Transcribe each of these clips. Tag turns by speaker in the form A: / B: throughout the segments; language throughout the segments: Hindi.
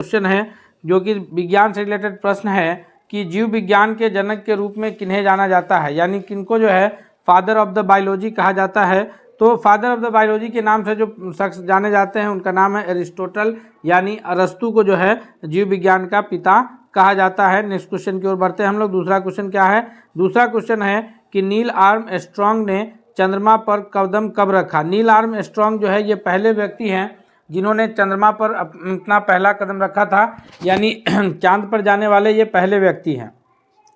A: क्वेश्चन है जो कि विज्ञान से रिलेटेड प्रश्न है कि जीव विज्ञान के जनक के रूप में किन्हें जाना जाता है, यानी किनको जो है फादर ऑफ द बायोलॉजी कहा जाता है। तो फादर ऑफ द बायोलॉजी के नाम से जो शख्स जाने जाते हैं उनका नाम है एरिस्टोटल, यानी अरस्तु को जो है जीव विज्ञान का पिता कहा जाता है। नेक्स्ट क्वेश्चन की ओर बढ़ते हैं हम लोग। दूसरा क्वेश्चन क्या है? दूसरा क्वेश्चन है कि नील आर्मस्ट्रॉन्ग ने चंद्रमा पर कदम कब रखा। नील आर्मस्ट्रॉन्ग जो है ये पहले व्यक्ति हैं जिन्होंने चंद्रमा पर अपना पहला कदम रखा था, यानी चांद पर जाने वाले ये पहले व्यक्ति हैं।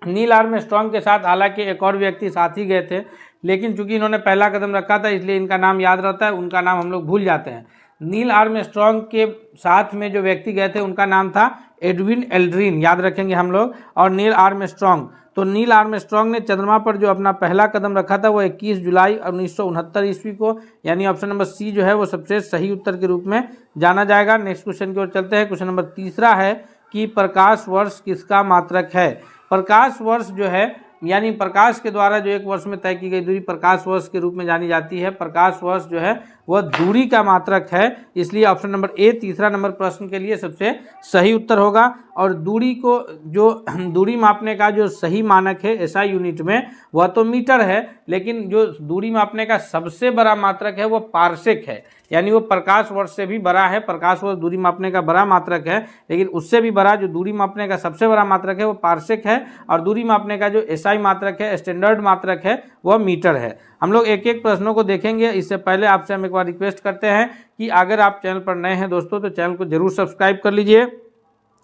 A: नील आर्मस्ट्रॉन्ग के साथ हालांकि एक और व्यक्ति साथ ही गए थे, लेकिन चूंकि इन्होंने पहला कदम रखा था इसलिए इनका नाम याद रहता है, उनका नाम हम लोग भूल जाते हैं। नील आर्मस्ट्रॉन्ग के साथ में जो व्यक्ति गए थे उनका नाम था एडविन एल्ड्रिन, याद रखेंगे हम लोग। और नील आर्मस्ट्रॉन्ग, तो नील आर्मस्ट्रॉन्ग ने चंद्रमा पर जो अपना पहला कदम रखा था वो 21 जुलाई 1969 ईस्वी को, यानी ऑप्शन नंबर सी जो है वो सबसे सही उत्तर के रूप में जाना जाएगा। नेक्स्ट क्वेश्चन की ओर चलते हैं। क्वेश्चन नंबर तीसरा है कि प्रकाश वर्ष किसका मात्रक है। प्रकाश वर्ष जो है यानी प्रकाश के द्वारा जो एक वर्ष में तय की गई दूरी प्रकाश वर्ष के रूप में जानी जाती है। प्रकाश वर्ष जो है वह दूरी का मात्रक है, इसलिए ऑप्शन नंबर ए तीसरा नंबर प्रश्न के लिए सबसे सही उत्तर होगा। और दूरी को जो दूरी मापने का जो सही मानक है एसआई यूनिट में वह तो मीटर है, लेकिन जो दूरी मापने का सबसे बड़ा मात्रक है वो पारसेक है, यानी वो प्रकाश वर्ष से भी बड़ा है। प्रकाश वर्ष दूरी मापने का बड़ा मात्रक है, लेकिन उससे भी बड़ा जो दूरी मापने का सबसे बड़ा मात्रक है वो पारसेक है, और दूरी मापने का जो एसआई मात्रक है स्टैंडर्ड मात्रक है वह मीटर है। हम लोग एक एक प्रश्नों को देखेंगे। इससे पहले आपसे हम एक बार रिक्वेस्ट करते हैं कि अगर आप चैनल पर नए हैं दोस्तों तो चैनल को जरूर सब्सक्राइब कर लीजिए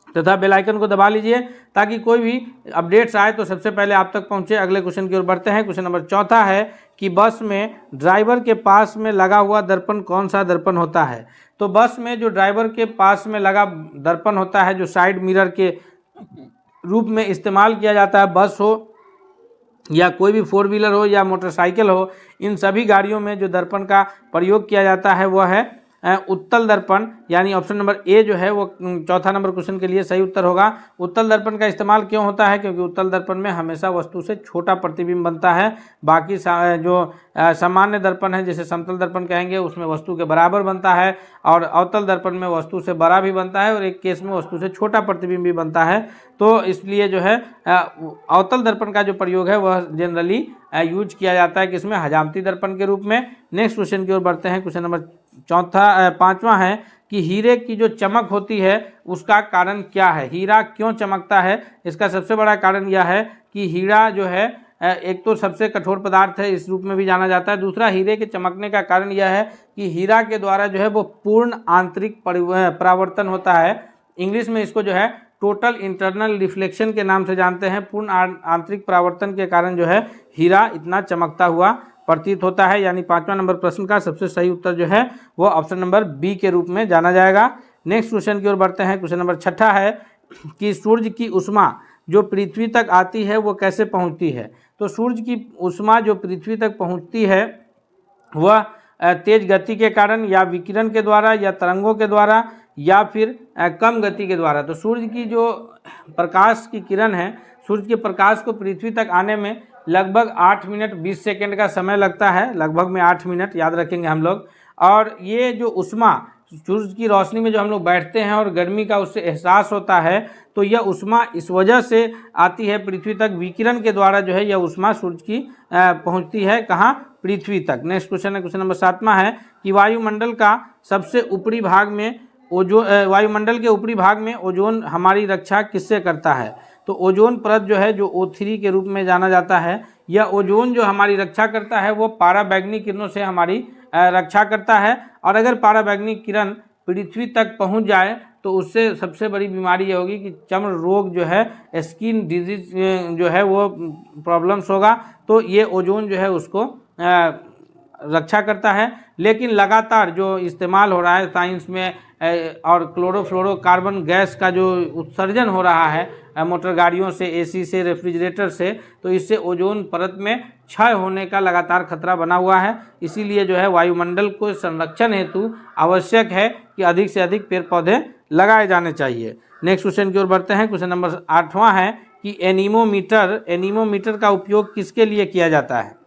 A: तथा बेल आइकन को दबा लीजिए ताकि कोई भी अपडेट्स आए तो सबसे पहले आप तक पहुंचे। अगले क्वेश्चन की ओर बढ़ते हैं। क्वेश्चन नंबर चौथा है कि बस में ड्राइवर के पास में लगा हुआ दर्पण कौन सा दर्पण होता है। तो बस में जो ड्राइवर के पास में लगा दर्पण होता है जो साइड मिरर के रूप में इस्तेमाल किया जाता है, बस हो या कोई भी फोर व्हीलर हो या मोटरसाइकिल हो, इन सभी गाड़ियों में जो दर्पण का प्रयोग किया जाता है वह है उत्तल दर्पण, यानी ऑप्शन नंबर ए जो है वो चौथा नंबर क्वेश्चन के लिए सही उत्तर होगा। उत्तल दर्पण का इस्तेमाल क्यों होता है? क्योंकि उत्तल दर्पण में हमेशा वस्तु से छोटा प्रतिबिंब बनता है। बाकी जो सामान्य दर्पण है जिसे समतल दर्पण कहेंगे उसमें वस्तु के बराबर बनता है, और अवतल दर्पण में वस्तु से बड़ा भी बनता है और एक केस में वस्तु से छोटा प्रतिबिंब भी बनता है। तो इसलिए जो है अवतल दर्पण का जो प्रयोग है वह जनरली यूज किया जाता है किसमें? हजामती दर्पण के रूप में। नेक्स्ट क्वेश्चन की ओर बढ़ते हैं। क्वेश्चन नंबर पांचवा है कि हीरे की जो चमक होती है उसका कारण क्या है। हीरा क्यों चमकता है? इसका सबसे बड़ा कारण यह है कि हीरा जो है एक तो सबसे कठोर पदार्थ है, इस रूप में भी जाना जाता है। दूसरा, हीरे के चमकने का कारण यह है कि हीरा के द्वारा जो है वो पूर्ण आंतरिक परावर्तन होता है। इंग्लिश में इसको जो है टोटल इंटरनल रिफ्लेक्शन के नाम से जानते हैं। पूर्ण आंतरिक परावर्तन के कारण जो है हीरा इतना चमकता हुआ प्रतीत होता है, यानी पांचवा नंबर प्रश्न का सबसे सही उत्तर जो है वो ऑप्शन नंबर बी के रूप में जाना जाएगा। नेक्स्ट क्वेश्चन की ओर बढ़ते हैं। क्वेश्चन नंबर छठा है कि सूर्य की ऊष्मा जो पृथ्वी तक आती है वो कैसे पहुंचती है। तो सूर्य की ऊष्मा जो पृथ्वी तक पहुंचती है वह तेज गति के कारण या विकिरण के द्वारा या तरंगों के द्वारा या फिर कम गति के द्वारा। तो सूर्य की जो प्रकाश की किरण है, सूर्य के प्रकाश को पृथ्वी तक आने में लगभग 8 मिनट 20 सेकेंड का समय लगता है, लगभग में 8 मिनट याद रखेंगे हम लोग। और ये जो ऊष्मा सूर्य की रोशनी में जो हम लोग बैठते हैं और गर्मी का उससे एहसास होता है, तो यह ऊष्मा इस वजह से आती है पृथ्वी तक, विकिरण के द्वारा जो है यह ऊष्मा सूर्य की पहुंचती है कहाँ? पृथ्वी तक। नेक्स्ट क्वेश्चन है, क्वेश्चन नंबर 7वां है कि वायुमंडल का सबसे ऊपरी भाग में वायुमंडल के ऊपरी भाग में ओजोन हमारी रक्षा किससे करता है। तो ओजोन परत जो है जो O3 के रूप में जाना जाता है, यह ओजोन जो हमारी रक्षा करता है वो पाराबैंगनी किरणों से हमारी रक्षा करता है। और अगर पाराबैंगनी किरण पृथ्वी तक पहुंच जाए तो उससे सबसे बड़ी बीमारी ये होगी कि चर्म रोग जो है, स्किन डिजीज जो है वो प्रॉब्लम्स होगा। तो ये ओजोन जो है उसको रक्षा करता है। लेकिन लगातार जो इस्तेमाल हो रहा है साइंस में और क्लोरोफ्लोरोकार्बन गैस का जो उत्सर्जन हो रहा है मोटर गाड़ियों से, एसी से, रेफ्रिजरेटर से, तो इससे ओजोन परत में क्षय होने का लगातार खतरा बना हुआ है। इसीलिए जो है वायुमंडल को संरक्षण हेतु आवश्यक है कि अधिक से अधिक पेड़ पौधे लगाए जाने चाहिए। नेक्स्ट क्वेश्चन की ओर बढ़ते हैं। क्वेश्चन नंबर 8वां है कि एनीमोमीटर का उपयोग किसके लिए किया जाता है।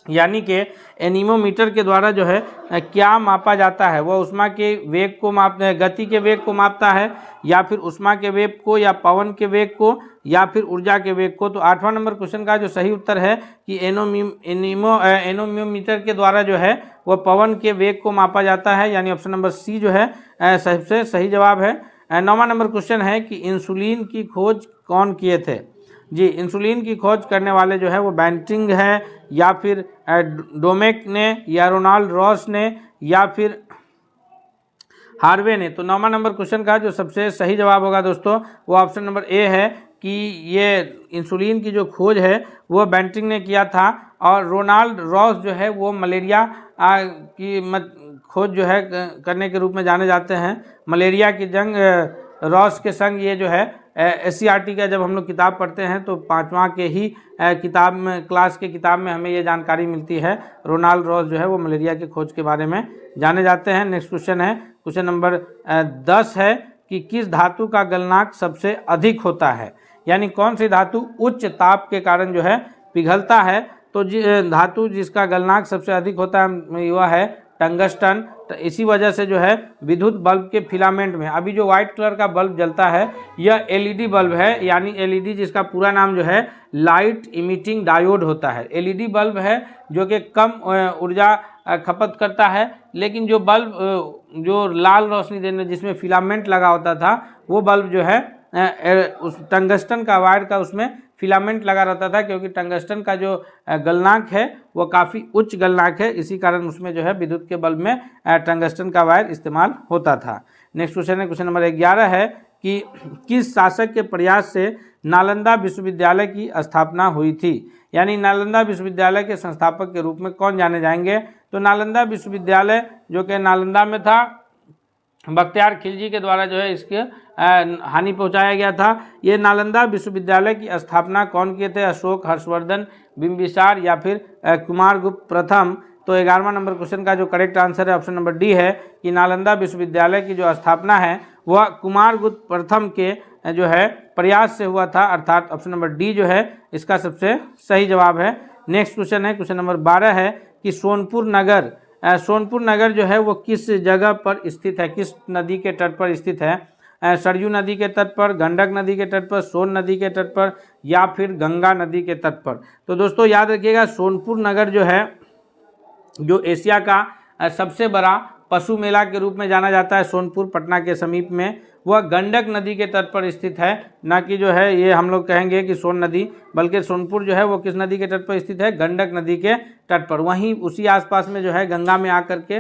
A: यानी कि एनीमोमीटर के द्वारा जो है क्या मापा जाता है, वह ऊष्मा के वेग को गति के वेग को मापता है, या फिर ऊष्मा के वेग को, या पवन के वेग को, या फिर ऊर्जा के वेग को। तो 8वां नंबर क्वेश्चन का जो सही उत्तर है कि एनीमोमीटर के द्वारा जो है वह पवन के वेग को मापा जाता है, यानी ऑप्शन नंबर सी जो है सबसे सही जवाब है। 9वां नंबर क्वेश्चन है कि इंसुलिन की खोज कौन किए थे। जी, इंसुलिन की खोज करने वाले जो है वो बैंटिंग है, या फिर डोमेक ने, या रोनाल्ड रॉस ने, या फिर हार्वे ने। तो 9वां नंबर क्वेश्चन का जो सबसे सही जवाब होगा दोस्तों वो ऑप्शन नंबर ए है कि ये इंसुलिन की जो खोज है वो बैंटिंग ने किया था, और रोनाल्ड रॉस जो है वो मलेरिया की खोज जो है करने के रूप में जाने जाते हैं। मलेरिया की जंग रॉस के संग ये जो है SCERT का जब हम लोग किताब पढ़ते हैं तो 5वां के ही किताब में, क्लास के किताब में हमें ये जानकारी मिलती है। रोनाल्ड रॉस जो है वो मलेरिया की खोज के बारे में जाने जाते हैं। नेक्स्ट क्वेश्चन है, क्वेश्चन नंबर 10 है कि किस धातु का गलनांक सबसे अधिक होता है, यानी कौन सी धातु उच्च ताप के कारण जो है पिघलता है। तो धातु जिसका गलनांक सबसे अधिक होता है वह है टंगस्टन। तो इसी वजह से जो है विद्युत बल्ब के फिलामेंट में अभी जो व्हाइट कलर का बल्ब जलता है यह LED बल्ब है, यानी LED जिसका पूरा नाम जो है लाइट इमिटिंग डायोड होता है। LED बल्ब है जो कि कम ऊर्जा खपत करता है, लेकिन जो बल्ब जो लाल रोशनी देने जिसमें फिलामेंट लगा होता था वो बल्ब जो है उस टंगस्टन का वायर का उसमें फिलामेंट लगा रहता था, क्योंकि टंगस्टन का जो गलनांक है वो काफ़ी उच्च गलनांक है, इसी कारण उसमें जो है विद्युत के बल्ब में टंगस्टन का वायर इस्तेमाल होता था। नेक्स्ट क्वेश्चन है, क्वेश्चन नंबर 11 है कि किस शासक के प्रयास से नालंदा विश्वविद्यालय की स्थापना हुई थी, यानी नालंदा विश्वविद्यालय के संस्थापक के रूप में कौन जाने जाएंगे। तो नालंदा विश्वविद्यालय जो कि नालंदा में था, बख्तियार खिलजी के द्वारा जो है इसके हानि पहुंचाया गया था। ये नालंदा विश्वविद्यालय की स्थापना कौन किए थे, अशोक, हर्षवर्धन, बिंबिसार, या फिर कुमारगुप्त प्रथम। तो 11वां नंबर क्वेश्चन का जो करेक्ट आंसर है ऑप्शन नंबर डी है कि नालंदा विश्वविद्यालय की जो स्थापना है वह कुमारगुप्त प्रथम के जो है प्रयास से हुआ था, अर्थात ऑप्शन नंबर डी जो है इसका सबसे सही जवाब है। नेक्स्ट क्वेश्चन है, क्वेश्चन नंबर 12 है कि सोनपुर नगर जो है वो किस जगह पर स्थित है, किस नदी के तट पर स्थित है। सरयू नदी के तट पर, गंडक नदी के तट पर, सोन नदी के तट पर, या फिर गंगा नदी के तट पर। तो दोस्तों याद रखिएगा सोनपुर नगर जो है जो एशिया का सबसे बड़ा पशु मेला के रूप में जाना जाता है, सोनपुर पटना के समीप में, वह गंडक नदी के तट पर स्थित है, ना कि जो है ये हम लोग कहेंगे कि सोन नदी, बल्कि सोनपुर जो है वो किस नदी के तट पर स्थित है, गंडक नदी के तट पर। वहीं उसी आसपास में जो है गंगा में आकर के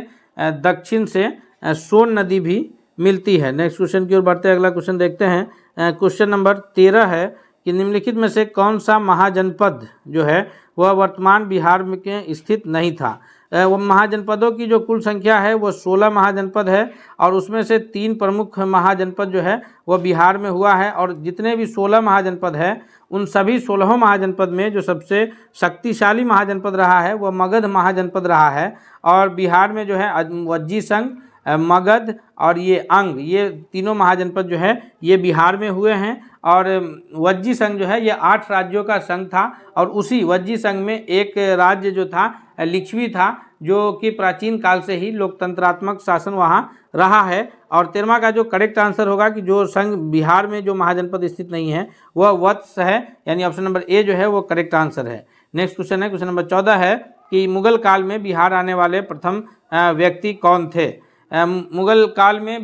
A: दक्षिण से सोन नदी भी मिलती है। नेक्स्ट क्वेश्चन की ओर बढ़ते हैं, अगला क्वेश्चन देखते हैं। क्वेश्चन नंबर 13 है कि निम्नलिखित में से कौन सा महाजनपद जो है वह वर्तमान बिहार में के स्थित नहीं था। वो महाजनपदों की जो कुल संख्या है वो 16 महाजनपद है, और उसमें से 3 प्रमुख महाजनपद जो है वह बिहार में हुआ है। और जितने भी 16 महाजनपद है उन सभी 16 महाजनपद में जो सबसे शक्तिशाली महाजनपद रहा है वह मगध महाजनपद रहा है। और बिहार में जो है वज्जी संघ, मगध और ये अंग, ये तीनों महाजनपद जो है ये बिहार में हुए हैं। और वज्जी संघ जो है ये 8 राज्यों का संघ था, और उसी वज्जी संघ में एक राज्य जो था लिच्छवी था, जो कि प्राचीन काल से ही लोकतंत्रात्मक शासन वहाँ रहा है। और 13वां का जो करेक्ट आंसर होगा कि जो संघ बिहार में जो महाजनपद स्थित नहीं है वह वत्स है, यानी ऑप्शन नंबर ए जो है वो करेक्ट आंसर है। नेक्स्ट क्वेश्चन है, क्वेश्चन नंबर 14 है कि मुगल काल में बिहार आने वाले प्रथम व्यक्ति कौन थे। मुगल काल में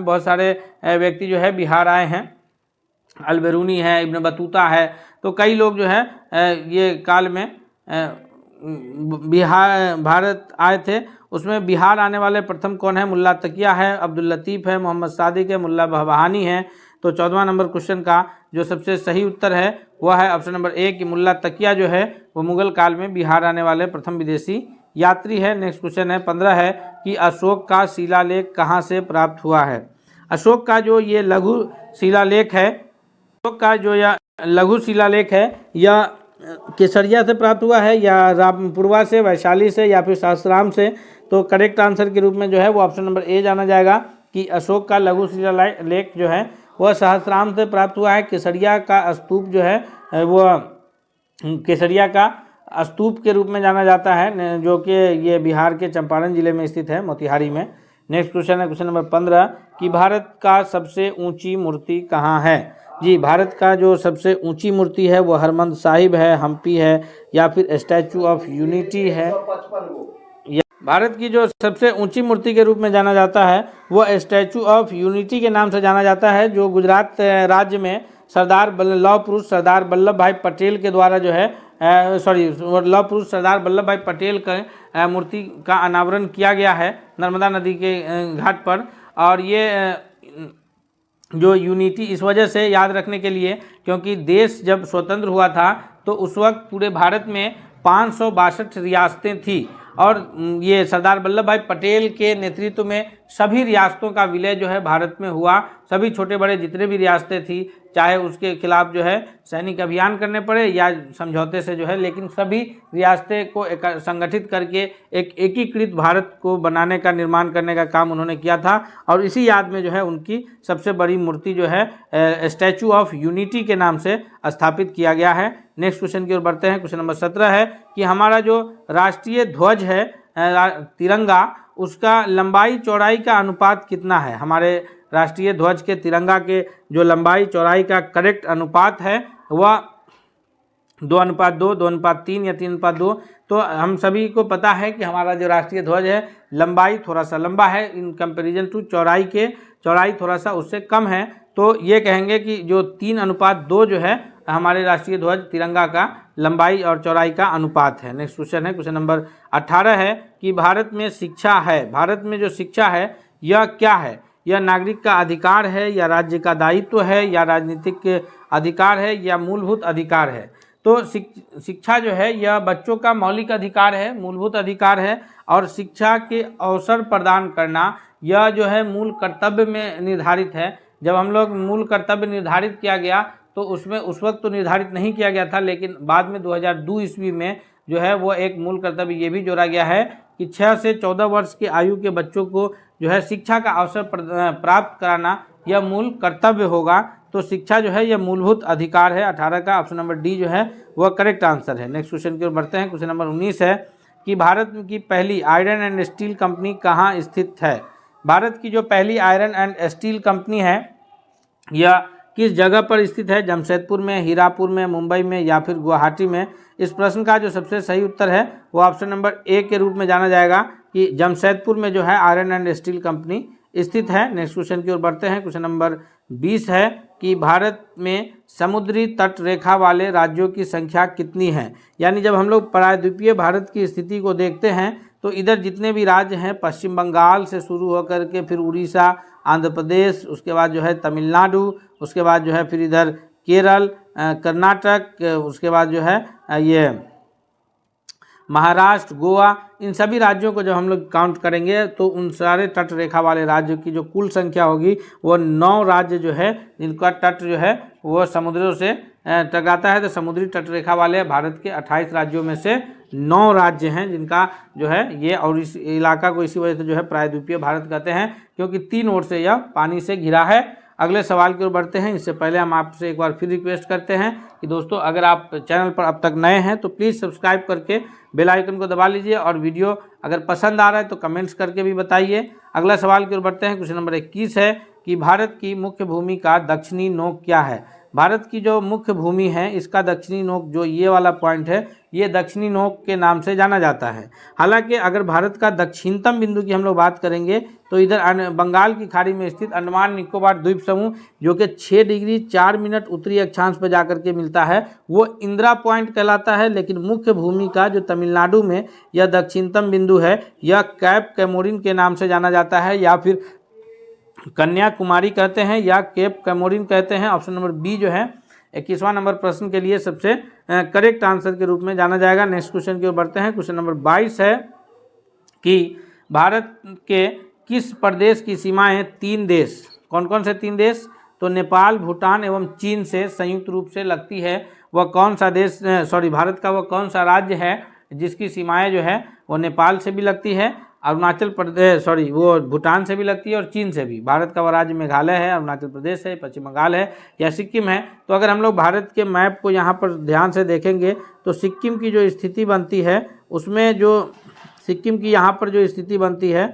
A: बहुत सारे व्यक्ति जो है बिहार आए हैं, अलबेरूनी है, इब्न बतूता है, तो कई लोग जो है ये काल में भारत आए थे। उसमें बिहार आने वाले प्रथम कौन है, मुल्ला तकिया है, अब्दुल लतीफ़ है, मोहम्मद सादिक है, मुल्ला बहानी है। तो 14वां नंबर क्वेश्चन का जो सबसे सही उत्तर है वह है ऑप्शन नंबर ए कि मुल्ला तकिया जो है वो मुगल काल में बिहार आने वाले प्रथम विदेशी यात्री है। नेक्स्ट क्वेश्चन है 15 है कि अशोक का शिलालेख कहाँ से प्राप्त हुआ है। अशोक का जो ये लघु शिलालेख है, अशोक का जो यह लघु शिलालेख है यह केसरिया से प्राप्त हुआ है, या रामपुरवा से, वैशाली से, या फिर सहस्राम से। तो करेक्ट आंसर के रूप में जो है वो ऑप्शन नंबर ए जाना जाएगा कि अशोक का लघु शिलालेख जो है वह सहस्राम से प्राप्त हुआ है। केसरिया का स्तूप जो है वह केसरिया का स्तूप के रूप में जाना जाता है, जो कि ये बिहार के चंपारण जिले में स्थित है, मोतिहारी में। नेक्स्ट क्वेश्चन है क्वेश्चन नंबर 15 कि भारत का सबसे ऊंची मूर्ति कहाँ है। जी, भारत का जो सबसे ऊंची मूर्ति है वो हरमंद साहिब है, हम्पी है, या फिर स्टैचू ऑफ यूनिटी है। भारत की जो सबसे ऊंची मूर्ति के रूप में जाना जाता है वो स्टैचू ऑफ यूनिटी के नाम से जाना जाता है, जो गुजरात राज्य में लौह पुरुष सरदार वल्लभ भाई पटेल के द्वारा जो है लौह पुरुष सरदार वल्लभ भाई पटेल का मूर्ति का अनावरण किया गया है नर्मदा नदी के घाट पर। और ये जो यूनिटी इस वजह से याद रखने के लिए, क्योंकि देश जब स्वतंत्र हुआ था तो उस वक्त पूरे भारत में 562 रियासतें थी, और ये सरदार वल्लभ भाई पटेल के नेतृत्व में सभी रियासतों का विलय जो है भारत में हुआ। सभी छोटे बड़े जितने भी रियासतें थी, चाहे उसके खिलाफ जो है सैनिक अभियान करने पड़े या समझौते से जो है, लेकिन सभी रियासतें को संगठित करके एक एकीकृत भारत को बनाने का, निर्माण करने का काम उन्होंने किया था। और इसी याद में जो है उनकी सबसे बड़ी मूर्ति जो है स्टैचू ऑफ यूनिटी के नाम से स्थापित किया गया है। नेक्स्ट क्वेश्चन की ओर बढ़ते हैं। क्वेश्चन नंबर 17 है कि हमारा जो राष्ट्रीय ध्वज है तिरंगा, उसका लंबाई चौड़ाई का अनुपात कितना है। हमारे राष्ट्रीय ध्वज के तिरंगा के जो लंबाई चौड़ाई का करेक्ट अनुपात है वह 2:2, 2:3 या 3:2। तो हम सभी को पता है कि हमारा जो राष्ट्रीय ध्वज है लंबाई थोड़ा सा लंबा है इन कंपैरिजन टू चौड़ाई थोड़ा सा उससे कम है। तो ये कहेंगे कि जो 3:2 जो है हमारे राष्ट्रीय ध्वज तिरंगा का लंबाई और चौड़ाई का अनुपात है। नेक्स्ट क्वेश्चन है क्वेश्चन नंबर 18 है कि भारत में शिक्षा है, भारत में जो शिक्षा है यह क्या है। यह नागरिक का अधिकार है, या राज्य का दायित्व है, या राजनीतिक अधिकार है, या मूलभूत अधिकार है। तो शिक्षा जो है यह बच्चों का मौलिक अधिकार है, मूलभूत अधिकार है, और शिक्षा के अवसर प्रदान करना यह जो है मूल कर्तव्य में निर्धारित है। जब हम लोग मूल कर्तव्य निर्धारित किया गया तो उसमें उस वक्त तो निर्धारित नहीं किया गया था, लेकिन बाद में 2002 ईस्वी में जो है वो एक मूल कर्तव्य ये भी जोड़ा गया है कि 6 से 14 वर्ष की आयु के बच्चों को जो है शिक्षा का अवसर प्राप्त कराना यह मूल कर्तव्य होगा। तो शिक्षा जो है यह मूलभूत अधिकार है। 18 का ऑप्शन नंबर डी जो है वह करेक्ट आंसर है। नेक्स्ट क्वेश्चन की ओर बढ़ते हैं। क्वेश्चन नंबर 19 है कि भारत की पहली आयरन एंड स्टील कंपनी कहाँ स्थित है। भारत की जो पहली आयरन एंड स्टील कंपनी है यह किस जगह पर स्थित है। जमशेदपुर में, हीरापुर में, मुंबई में, या फिर गुवाहाटी में। इस प्रश्न का जो सबसे सही उत्तर है वो ऑप्शन नंबर ए के रूप में जाना जाएगा कि जमशेदपुर में जो है आयरन एंड स्टील कंपनी स्थित है। नेक्स्ट क्वेश्चन की ओर बढ़ते हैं। क्वेश्चन नंबर 20 है कि भारत में समुद्री तट रेखा वाले राज्यों की संख्या कितनी है। यानी जब हम लोग प्रायद्वीपीय भारत की स्थिति को देखते हैं तो इधर जितने भी राज्य हैं, पश्चिम बंगाल से शुरू होकर के फिर उड़ीसा, आंध्र प्रदेश, उसके बाद जो है तमिलनाडु, उसके बाद जो है फिर इधर केरल, कर्नाटक, उसके बाद जो है ये महाराष्ट्र, गोवा, इन सभी राज्यों को जब हम लोग काउंट करेंगे तो उन सारे तट रेखा वाले राज्यों की जो कुल संख्या होगी वो 9 राज्य जो है जिनका तट जो है वो समुद्रों से टकराता है। तो समुद्री तट रेखा वाले भारत के 28 राज्यों में से 9 राज्य हैं जिनका जो है ये, और इस इलाका को इसी वजह से जो है प्रायद्वीपीय भारत कहते हैं क्योंकि 3 ओर से यह पानी से घिरा है। अगले सवाल की ओर बढ़ते हैं। इससे पहले हम आपसे एक बार फिर रिक्वेस्ट करते हैं कि दोस्तों अगर आप चैनल पर अब तक नए हैं तो प्लीज़ सब्सक्राइब करके बेल आइकन को दबा लीजिए, और वीडियो अगर पसंद आ रहा है तो कमेंट्स करके भी बताइए। अगला सवाल की ओर बढ़ते हैं। क्वेश्चन नंबर 21 है कि भारत की मुख्य भूमि का दक्षिणी नोक क्या है। भारत की जो मुख्य भूमि है इसका दक्षिणी नोक, जो ये वाला पॉइंट है, ये दक्षिणी नोक के नाम से जाना जाता है। हालांकि अगर भारत का दक्षिणतम बिंदु की हम लोग बात करेंगे तो इधर बंगाल की खाड़ी में स्थित अंडमान निकोबार द्वीप समूह, जो कि 6 डिग्री 4 मिनट उत्तरी अक्षांश पर जाकर के मिलता है, वो इंदिरा पॉइंट कहलाता है। लेकिन मुख्य भूमि का जो तमिलनाडु में यह दक्षिणतम बिंदु है, यह कैप कैमोरिन के नाम से जाना जाता है, या फिर कन्याकुमारी कहते हैं, या केप कैमोरिन कहते हैं। ऑप्शन नंबर बी जो है 21वां नंबर प्रश्न के लिए सबसे करेक्ट आंसर के रूप में जाना जाएगा। नेक्स्ट क्वेश्चन की ओर बढ़ते हैं। क्वेश्चन नंबर 22 है कि भारत के किस प्रदेश की सीमाएं 3 देश, कौन कौन से 3 देश, तो नेपाल, भूटान एवं चीन से संयुक्त रूप से लगती है। वह कौन सा देश, भारत का वह कौन सा राज्य है जिसकी सीमाएं जो है वो नेपाल से भी लगती है, अरुणाचल प्रदेश वो भूटान से भी लगती है और चीन से भी। भारत का वह राज्य मेघालय है, अरुणाचल प्रदेश है, पश्चिम बंगाल है या सिक्किम है। तो अगर हम लोग भारत के मैप को यहाँ पर ध्यान से देखेंगे तो सिक्किम की जो स्थिति बनती है उसमें जो सिक्किम की यहाँ पर जो स्थिति बनती है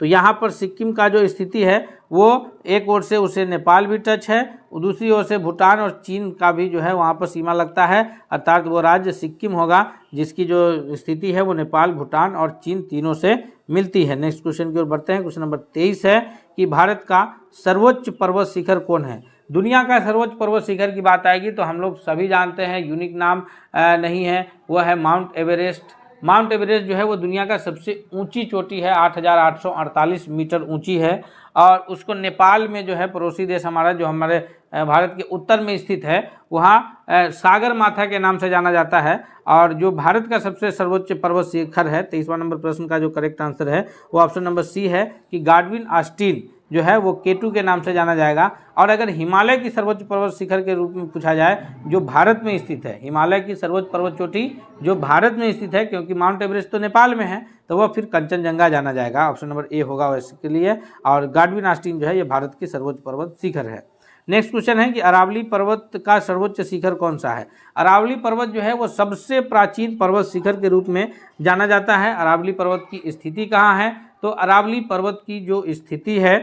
A: तो यहाँ पर सिक्किम का जो स्थिति है वो एक ओर से उसे नेपाल भी टच है, दूसरी ओर से भूटान और चीन का भी जो है वहाँ पर सीमा लगता है, अर्थात वो राज्य सिक्किम होगा जिसकी जो स्थिति है वो नेपाल, भूटान और चीन तीनों से मिलती है। नेक्स्ट क्वेश्चन की ओर बढ़ते हैं। क्वेश्चन नंबर 23 है कि भारत का सर्वोच्च पर्वत शिखर कौन है। दुनिया का सर्वोच्च पर्वत शिखर की बात आएगी तो हम लोग सभी जानते हैं, यूनिक नाम नहीं है, वह है माउंट एवरेस्ट। माउंट एवरेस्ट जो है वो दुनिया का सबसे ऊंची चोटी है, 8,848 मीटर ऊंची है और उसको नेपाल में जो है पड़ोसी देश हमारा जो हमारे भारत के उत्तर में स्थित है वहाँ सागर माथा के नाम से जाना जाता है। और जो भारत का सबसे सर्वोच्च पर्वत शिखर है, 23वां नंबर प्रश्न का जो करेक्ट आंसर है वो ऑप्शन नंबर सी है कि गाडविन ऑस्टिन जो है वो K2 के नाम से जाना जाएगा। और अगर हिमालय की सर्वोच्च पर्वत शिखर के रूप में पूछा जाए जो भारत में स्थित है, हिमालय की सर्वोच्च पर्वत चोटी जो भारत में स्थित है, क्योंकि माउंट एवरेस्ट तो नेपाल में है तो वह फिर कंचनजंगा जाना जाएगा। ऑप्शन नंबर ए होगा वैसे के लिए। और गाडविन ऑस्टिन जो है ये भारत की सर्वोच्च पर्वत शिखर है। नेक्स्ट क्वेश्चन है कि अरावली पर्वत का सर्वोच्च शिखर कौन सा है। अरावली पर्वत जो है वो सबसे प्राचीन पर्वत शिखर के रूप में जाना जाता है। अरावली पर्वत की स्थिति कहाँ है, तो अरावली पर्वत की जो स्थिति है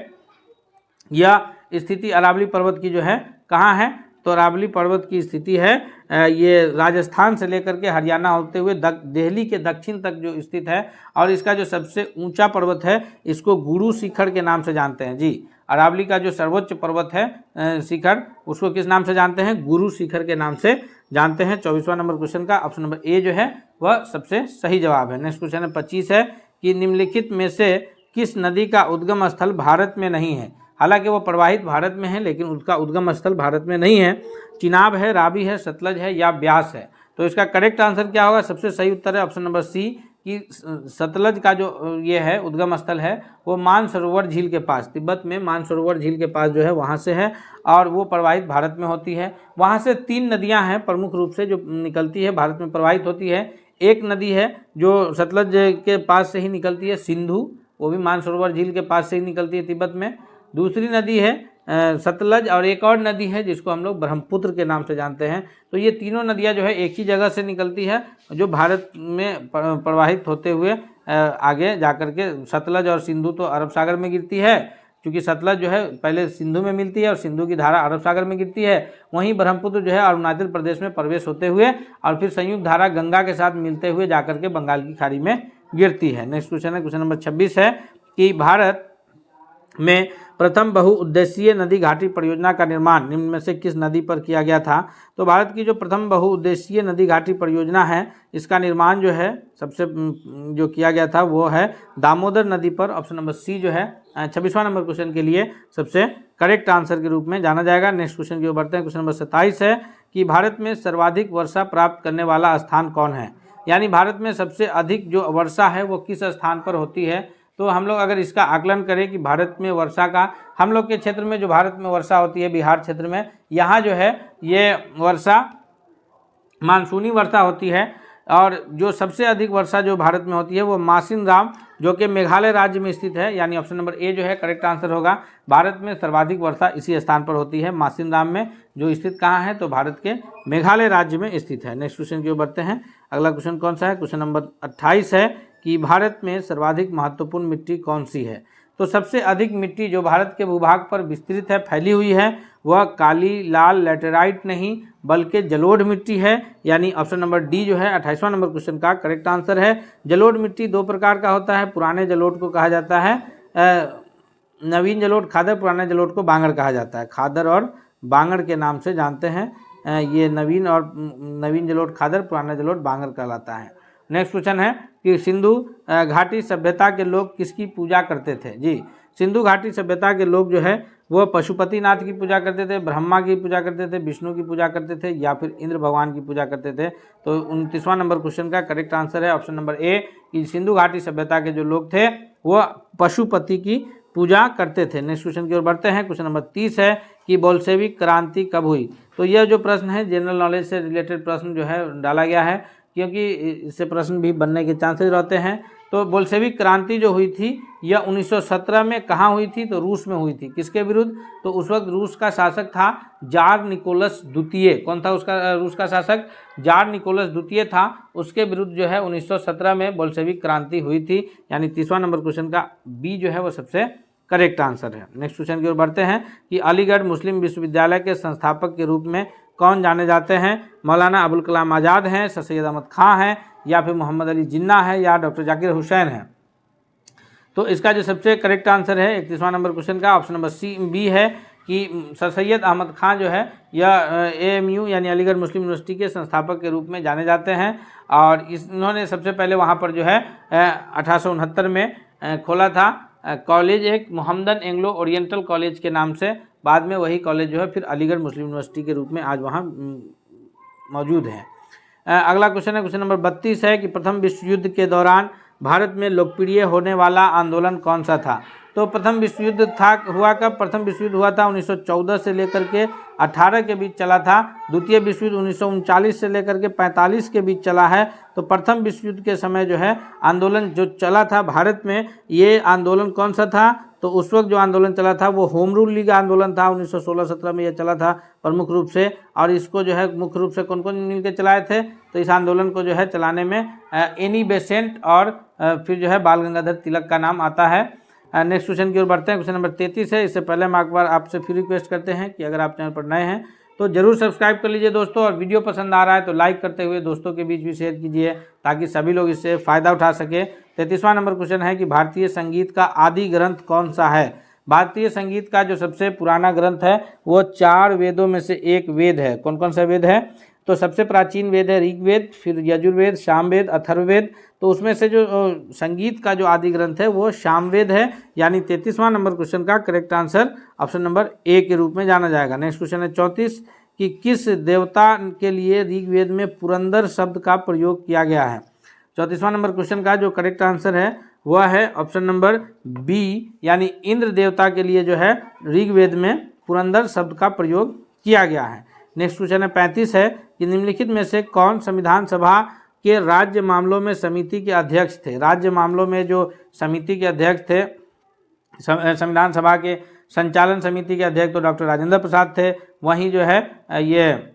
A: या स्थिति अरावली पर्वत की जो है कहाँ है, तो अरावली पर्वत की स्थिति है ये राजस्थान से लेकर के हरियाणा होते हुए दिल्ली के दक्षिण तक जो स्थित है। और इसका जो सबसे ऊंचा पर्वत है इसको गुरु शिखर के नाम से जानते हैं। जी, अरावली का जो सर्वोच्च पर्वत है शिखर उसको किस नाम से जानते हैं, गुरु शिखर के नाम से जानते हैं। 24वां नंबर क्वेश्चन का ऑप्शन नंबर ए जो है वह सबसे सही जवाब है। नेक्स्ट क्वेश्चन है 25 है कि निम्नलिखित में से किस नदी का उद्गम स्थल भारत में नहीं है। हालांकि वो प्रवाहित भारत में है लेकिन उसका उद्गम स्थल भारत में नहीं है। चिनाब है, रावी है, सतलज है या ब्यास है। तो इसका करेक्ट आंसर क्या होगा, सबसे सही उत्तर है ऑप्शन नंबर सी कि सतलज का जो ये है उद्गम स्थल है वो मानसरोवर झील के पास, तिब्बत में मानसरोवर झील के पास जो है वहाँ से है और वो प्रवाहित भारत में होती है। वहाँ से 3 नदियाँ हैं प्रमुख रूप से जो निकलती है भारत में प्रवाहित होती है। एक नदी है जो सतलज के पास से ही निकलती है, सिंधु, वो भी मानसरोवर झील के पास से ही निकलती है तिब्बत में। दूसरी नदी है सतलज और एक और नदी है जिसको हम लोग ब्रह्मपुत्र के नाम से जानते हैं। तो ये तीनों नदियाँ जो है एक ही जगह से निकलती है जो भारत में प्रवाहित होते हुए आगे जाकर के सतलज और सिंधु तो अरब सागर में गिरती है, क्योंकि सतलज जो है पहले सिंधु में मिलती है और सिंधु की धारा अरब सागर में गिरती है। वहीं ब्रह्मपुत्र जो है अरुणाचल प्रदेश में प्रवेश होते हुए और फिर संयुक्त धारा गंगा के साथ मिलते हुए जाकर के बंगाल की खाड़ी में गिरती है। नेक्स्ट क्वेश्चन है क्वेश्चन नंबर 26 है कि भारत में प्रथम बहुउद्देशीय नदी घाटी परियोजना का निर्माण निम्न में से किस नदी पर किया गया था। तो भारत की जो प्रथम बहुउद्देशीय नदी घाटी परियोजना है इसका निर्माण जो है सबसे जो किया गया था वो है दामोदर नदी पर। ऑप्शन नंबर सी जो है 26वां नंबर क्वेश्चन के लिए सबसे करेक्ट आंसर के रूप में जाना जाएगा। नेक्स्ट क्वेश्चन की ओर बढ़ते हैं। क्वेश्चन नंबर 27 है कि भारत में सर्वाधिक वर्षा प्राप्त करने वाला स्थान कौन है, यानी भारत में सबसे अधिक जो वर्षा है वो किस स्थान पर होती है। तो हम लोग अगर इसका आकलन करें कि भारत में वर्षा का, हम लोग के क्षेत्र में जो भारत में वर्षा होती है बिहार क्षेत्र में, यहाँ जो है ये वर्षा मानसूनी वर्षा होती है और जो सबसे अधिक वर्षा जो भारत में होती है वो मासिन राम जो कि मेघालय राज्य में स्थित है, यानी ऑप्शन नंबर ए जो है करेक्ट आंसर होगा। भारत में सर्वाधिक वर्षा इसी स्थान पर होती है मासिन राम में, जो स्थित कहाँ है तो भारत के मेघालय राज्य में स्थित है। नेक्स्ट क्वेश्चन की ओर बढ़ते हैं। अगला क्वेश्चन कौन सा है, क्वेश्चन नंबर 28 है कि भारत में सर्वाधिक महत्वपूर्ण मिट्टी कौन सी है। तो सबसे अधिक मिट्टी जो भारत के भूभाग पर विस्तृत है, फैली हुई है, वह काली लाल लैटेराइट नहीं बल्कि जलोढ़ मिट्टी है, यानी ऑप्शन नंबर डी जो है 28वां नंबर क्वेश्चन का करेक्ट आंसर है। जलोढ़ मिट्टी 2 प्रकार का होता है, पुराने जलोढ़ को कहा जाता है नवीन जलोढ़ खादर, पुराने जलोढ़ को बांगड़ कहा जाता है। खादर और बांगड़ के नाम से जानते हैं, ये नवीन जलोढ़ खादर, पुराना जलोढ़ बांगड़ कहलाता है। नेक्स्ट क्वेश्चन है कि सिंधु घाटी सभ्यता के लोग किसकी पूजा करते थे। जी, सिंधु घाटी सभ्यता के लोग जो है वो पशुपतिनाथ की पूजा करते थे, ब्रह्मा की पूजा करते थे, विष्णु की पूजा करते थे या फिर इंद्र भगवान की पूजा करते थे। तो 29वां नंबर क्वेश्चन का करेक्ट आंसर है ऑप्शन नंबर ए कि सिंधु घाटी सभ्यता के जो लोग थे वो पशुपति की पूजा करते थे। नेक्स्ट क्वेश्चन की ओर बढ़ते हैं। क्वेश्चन नंबर 30 है कि बोल्शेविक क्रांति कब हुई। तो यह जो प्रश्न है जनरल नॉलेज से रिलेटेड प्रश्न जो है डाला गया है क्योंकि इससे प्रश्न भी बनने के चांसेस रहते हैं। तो बोल्शेविक क्रांति जो हुई थी यह 1917 में कहाँ हुई थी? तो रूस में हुई थी। किसके विरुद्ध? तो उस वक्त रूस का शासक था जार निकोलस द्वितीय। कौन था उसका रूस का शासक? जार निकोलस द्वितीय था। उसके विरुद्ध जो है 1917 में बोल्शेविक क्रांति हुई थी। यानी 30वां नंबर क्वेश्चन का बी जो है वो सबसे करेक्ट आंसर है। नेक्स्ट क्वेश्चन की ओर बढ़ते हैं कि अलीगढ़ मुस्लिम विश्वविद्यालय के संस्थापक के रूप में कौन जाने जाते हैं? मौलाना अबुल कलाम आज़ाद हैं, सर सैयद अहमद खां हैं, या फिर मोहम्मद अली जिन्ना है, या डॉक्टर जाकिर हुसैन है। तो इसका जो सबसे करेक्ट आंसर है 31वां नंबर क्वेश्चन का ऑप्शन नंबर सी बी है कि सर सैयद अहमद खां जो है यह AMU यानी अलीगढ़ मुस्लिम यूनिवर्सिटी के संस्थापक के रूप में जाने जाते हैं। और इन्होंने सबसे पहले वहाँ पर जो है 1869 में खोला था कॉलेज, एक मोहम्मदन एंग्लो ओरिएंटल कॉलेज के नाम से। बाद में वही कॉलेज जो है फिर अलीगढ़ मुस्लिम यूनिवर्सिटी के रूप में आज वहाँ मौजूद है। अगला क्वेश्चन है क्वेश्चन नंबर 32 है कि प्रथम विश्व युद्ध के दौरान भारत में लोकप्रिय होने वाला आंदोलन कौन सा था? तो प्रथम विश्व युद्ध हुआ कब? प्रथम विश्व युद्ध हुआ था 1914 से लेकर के 18 के बीच चला था। द्वितीय विश्व युद्ध 1939 से लेकर के 45 के बीच चला है। तो प्रथम विश्व युद्ध के समय जो है आंदोलन जो चला था भारत में, ये आंदोलन कौन सा था? तो उस वक्त जो आंदोलन चला था वो होम रूल लीग आंदोलन था। 1916-17 में यह चला था प्रमुख रूप से। और इसको जो है मुख्य रूप से कौन कौन मिलकर चलाए थे? तो इस आंदोलन को जो है चलाने में एनी बेसेंट और फिर जो है बाल गंगाधर तिलक का नाम आता है। नेक्स्ट क्वेश्चन की ओर बढ़ते हैं। क्वेश्चन नंबर 33 है। इससे पहले हम एक बार आपसे फिर रिक्वेस्ट करते हैं कि अगर आप चैनल पर नए हैं तो जरूर सब्सक्राइब कर लीजिए दोस्तों, और वीडियो पसंद आ रहा है तो लाइक करते हुए दोस्तों के बीच भी शेयर कीजिए ताकि सभी लोग इससे फ़ायदा उठा सके। 33वां नंबर क्वेश्चन है कि भारतीय संगीत का आदि ग्रंथ कौन सा है? भारतीय संगीत का जो सबसे पुराना ग्रंथ है वो 4 वेदों में से एक वेद है। कौन कौन सा वेद है? तो सबसे प्राचीन वेद है ऋग्वेद, फिर यजुर्वेद, सामवेद, अथर्ववेद। तो उसमें से जो संगीत का जो आदि ग्रंथ है वो सामवेद है। यानी 33वां नंबर क्वेश्चन का correct answer option number A के रूप में जाना जाएगा। नेक्स्ट क्वेश्चन है 34 कि किस देवता के लिए ऋग्वेद में पुरंदर शब्द का प्रयोग किया गया है? 34वां नंबर क्वेश्चन का जो करेक्ट आंसर है वह है ऑप्शन नंबर बी, यानी इंद्र देवता के लिए जो है ऋग्वेद में पुरंदर शब्द का प्रयोग किया गया है। नेक्स्ट क्वेश्चन है 35 है कि निम्नलिखित में से कौन संविधान सभा के राज्य मामलों में समिति के अध्यक्ष थे? राज्य मामलों में जो समिति के अध्यक्ष थे, संविधान सभा के संचालन समिति के अध्यक्ष तो डॉक्टर राजेंद्र प्रसाद थे। वहीं जो है ये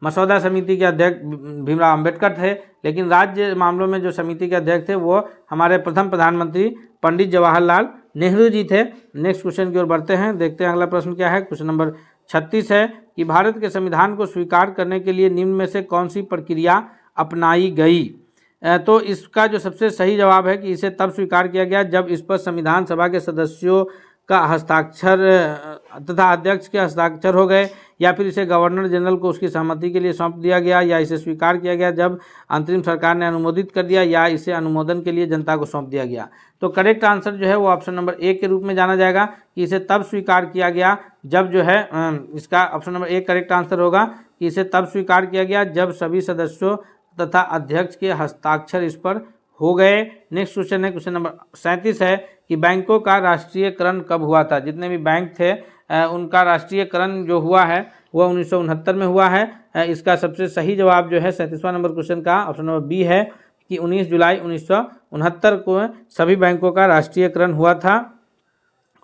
A: मसौदा समिति के अध्यक्ष भीमराव अंबेडकर थे। लेकिन राज्य मामलों में जो समिति के अध्यक्ष थे वो हमारे प्रथम प्रधानमंत्री पंडित जवाहरलाल नेहरू जी थे। नेक्स्ट क्वेश्चन की ओर बढ़ते हैं, देखते हैं अगला प्रश्न क्या है। क्वेश्चन नंबर 36 है कि भारत के संविधान को स्वीकार करने के लिए निम्न में से कौन सी प्रक्रिया अपनाई गई? तो इसका जो सबसे सही जवाब है कि इसे तब स्वीकार किया गया जब इस पर संविधान सभा के सदस्यों का हस्ताक्षर तथा अध्यक्ष के हस्ताक्षर हो गए, या फिर इसे गवर्नर जनरल को उसकी सहमति के लिए सौंप दिया गया, या इसे स्वीकार किया गया जब अंतरिम सरकार ने अनुमोदित कर दिया, या इसे अनुमोदन के लिए जनता को सौंप दिया गया। तो करेक्ट आंसर जो है वो ऑप्शन नंबर ए के रूप में जाना जाएगा कि इसे तब स्वीकार किया गया जब जो है इसका option number A correct answer होगा कि इसे तब स्वीकार किया गया जब सभी सदस्यों तथा अध्यक्ष के हस्ताक्षर इस पर हो गए। नेक्स्ट क्वेश्चन है क्वेश्चन नंबर 37 है कि बैंकों का राष्ट्रीयकरण कब हुआ था? जितने भी बैंक थे उनका राष्ट्रीयकरण जो हुआ है वह 1969 में हुआ है। इसका सबसे सही जवाब जो है 37वां नंबर क्वेश्चन का ऑप्शन नंबर बी है कि 19 जुलाई 1969 को सभी बैंकों का राष्ट्रीयकरण हुआ था।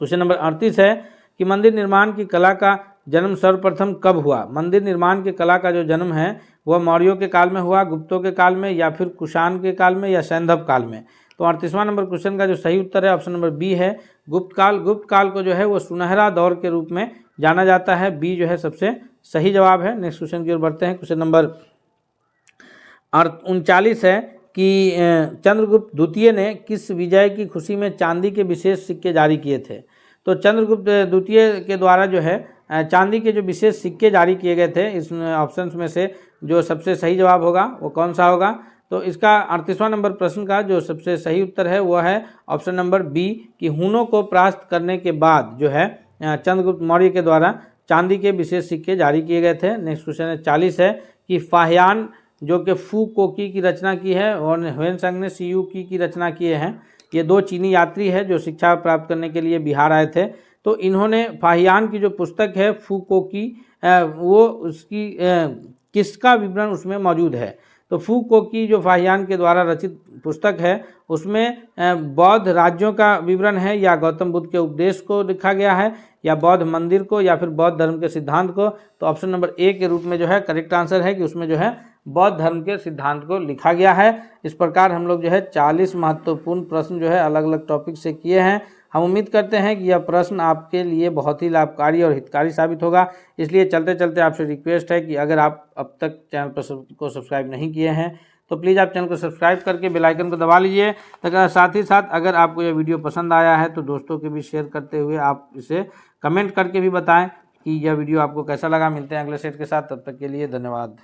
A: क्वेश्चन नंबर 38 है कि मंदिर निर्माण की कला का जन्म सर्वप्रथम कब हुआ? मंदिर निर्माण की कला का जो जन्म है वह मौर्यों के काल में हुआ, गुप्तों के काल में, या फिर कुषाण के काल में, या सैंधव काल में? तो 38वां नंबर क्वेश्चन का जो सही उत्तर है ऑप्शन नंबर बी है गुप्त काल। गुप्त काल को जो है वो सुनहरा दौर के रूप में जाना जाता है। बी जो है सबसे सही जवाब है। नेक्स्ट क्वेश्चन की ओर बढ़ते हैं। क्वेश्चन नंबर 39 है कि चंद्रगुप्त द्वितीय ने किस विजय की खुशी में चांदी के विशेष सिक्के जारी किए थे? तो चंद्रगुप्त द्वितीय के द्वारा जो है चांदी के जो विशेष सिक्के जारी किए गए थे, इस ऑप्शंस में से जो सबसे सही जवाब होगा वो कौन सा होगा? तो इसका 38वां नंबर प्रश्न का जो सबसे सही उत्तर है वह है ऑप्शन नंबर बी कि हुनों को परास्त करने के बाद जो है चंद्रगुप्त मौर्य के द्वारा चांदी के विशेष सिक्के जारी किए गए थे। नेक्स्ट क्वेश्चन है 40 है कि फाहियान जो कि फू कोकी की रचना की है और ह्वेनसांग ने सी यू की रचना किए हैं। ये दो चीनी यात्री है जो शिक्षा प्राप्त करने के लिए बिहार आए थे। तो इन्होंने फाहियान की जो पुस्तक है फू कोकी वो उसकी किसका विवरण उसमें मौजूद है? तो फूको की जो फाहियान के द्वारा रचित पुस्तक है उसमें बौद्ध राज्यों का विवरण है या गौतम बुद्ध के उपदेश को लिखा गया है या बौद्ध मंदिर को या फिर बौद्ध धर्म के सिद्धांत को। तो ऑप्शन नंबर ए के रूप में जो है करेक्ट आंसर है कि उसमें जो है बौद्ध धर्म के सिद्धांत को लिखा गया है। इस प्रकार हम लोग जो है 40 महत्वपूर्ण प्रश्न जो है अलग अलग टॉपिक से किए हैं। हम उम्मीद करते हैं कि यह प्रश्न आपके लिए बहुत ही लाभकारी और हितकारी साबित होगा। इसलिए चलते चलते आपसे रिक्वेस्ट है कि अगर आप अब तक चैनल को सब्सक्राइब नहीं किए हैं तो प्लीज़ आप चैनल को सब्सक्राइब करके बेल आइकन को दबा लीजिए। तथा साथ ही साथ अगर आपको यह वीडियो पसंद आया है तो दोस्तों के भी शेयर करते हुए आप इसे कमेंट करके भी बताएं कि यह वीडियो आपको कैसा लगा। मिलते हैं अगले सेट के साथ, तब तक के लिए धन्यवाद।